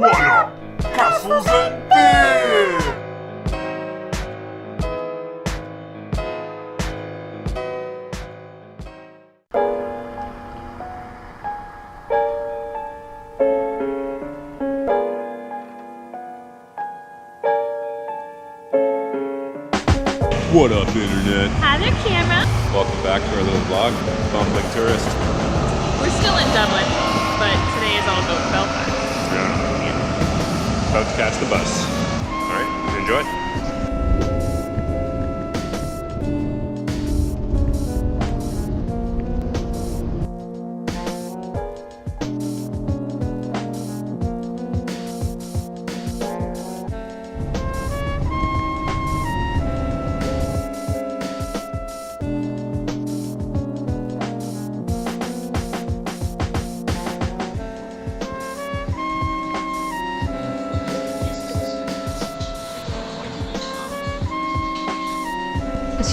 What up? Castles and beer! What up, internet? Hi there, camera. Welcome back to our little vlog, Bumbling Tourist. We're still in Dublin, but today is all about Belfast. Yeah. About to catch the bus. Alright, enjoy.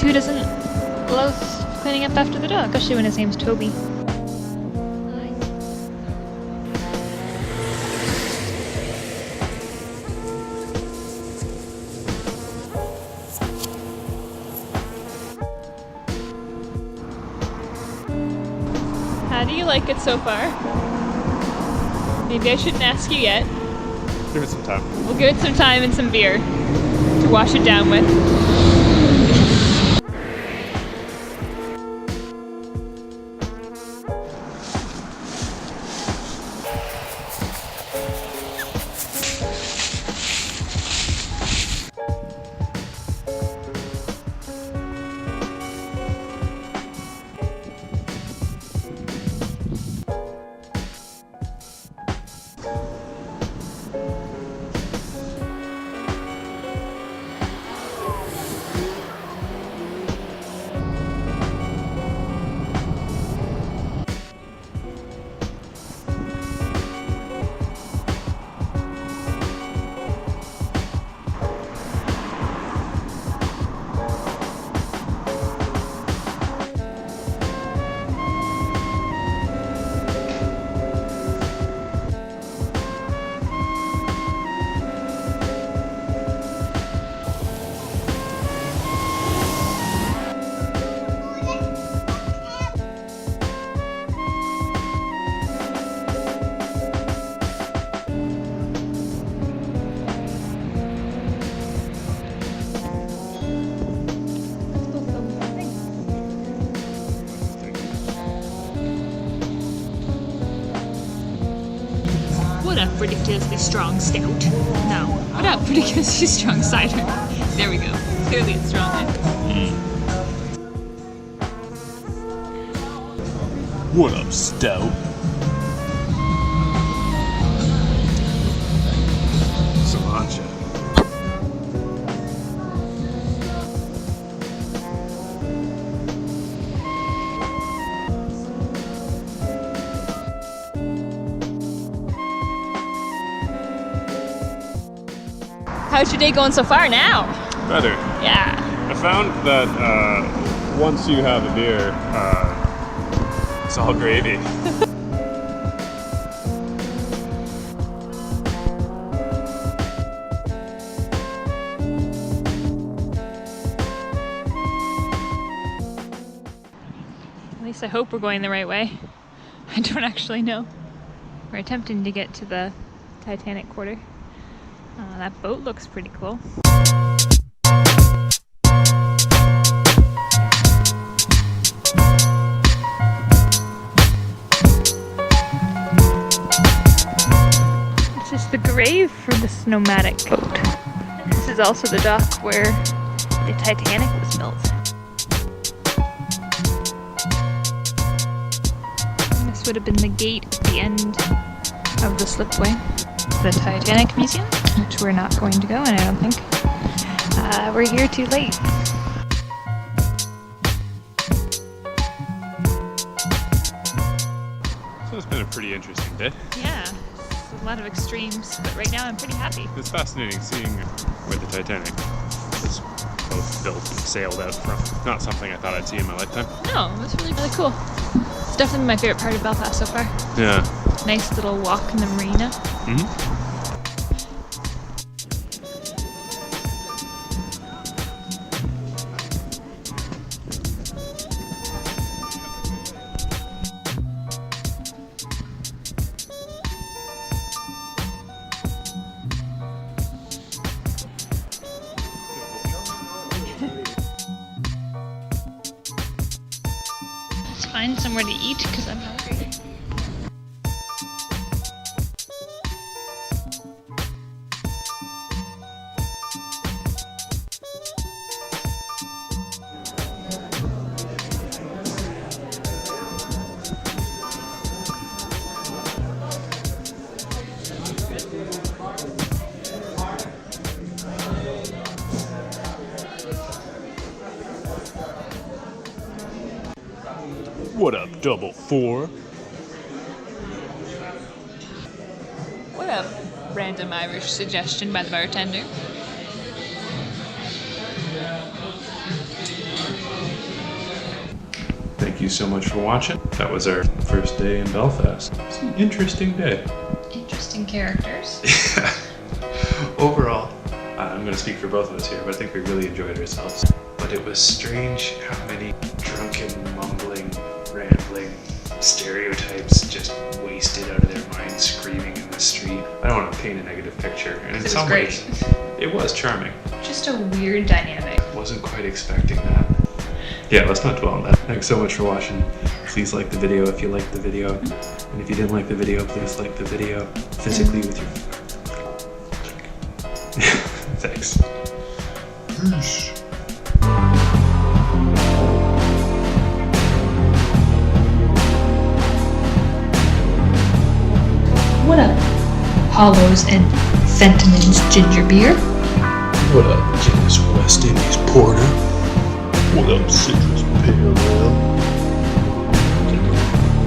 Who doesn't love cleaning up after the dog, especially when his name's Toby? How do you like it so far? Maybe I shouldn't ask you yet. Give it some time. We'll give it some time and some beer to wash it down with. What a ridiculously strong stout. No, what a ridiculously strong cider. There we go. Clearly it's strong then. What up, stout? Cilantro. How's your day going so far now? Better. Yeah. I found that once you have a beer, it's all gravy. At least I hope we're going the right way. I don't actually know. We're attempting to get to the Titanic quarter. That boat looks pretty cool. This is the grave for this nomadic boat. This is also the dock where the Titanic was built. This would have been the gate at the end of the slipway. The Titanic Museum, which we're not going to go, and I don't think we're here too late. So it's been a pretty interesting day. Yeah, a lot of extremes, but right now I'm pretty happy. It's fascinating seeing where the Titanic was both built and sailed out from. Not something I thought I'd see in my lifetime. No, it was really, really cool. It's definitely my favorite part of Belfast so far. Yeah. Nice little walk in the marina. Mm-hmm. find somewhere to eat because I'm hungry. What up, double four? What a random Irish suggestion by the bartender. Thank you so much for watching. That was our first day in Belfast. It's an interesting day. Interesting characters. Yeah. Overall, I'm going to speak for both of us here, but I think we really enjoyed ourselves. But it was strange how many drunken, mumbling, rambling stereotypes just wasted out of their minds screaming in the street. I don't want to paint a negative picture, and in some ways, it was charming. Just a weird dynamic. Wasn't quite expecting that. Yeah, let's not dwell on that. Thanks so much for watching. Please like the video if you liked the video. And if you didn't like the video, please like the video physically with your... Thanks. Peace. What up, Hollows and Fenton's ginger beer? What up, Guinness West Indies Porter? What up, Citrus Pale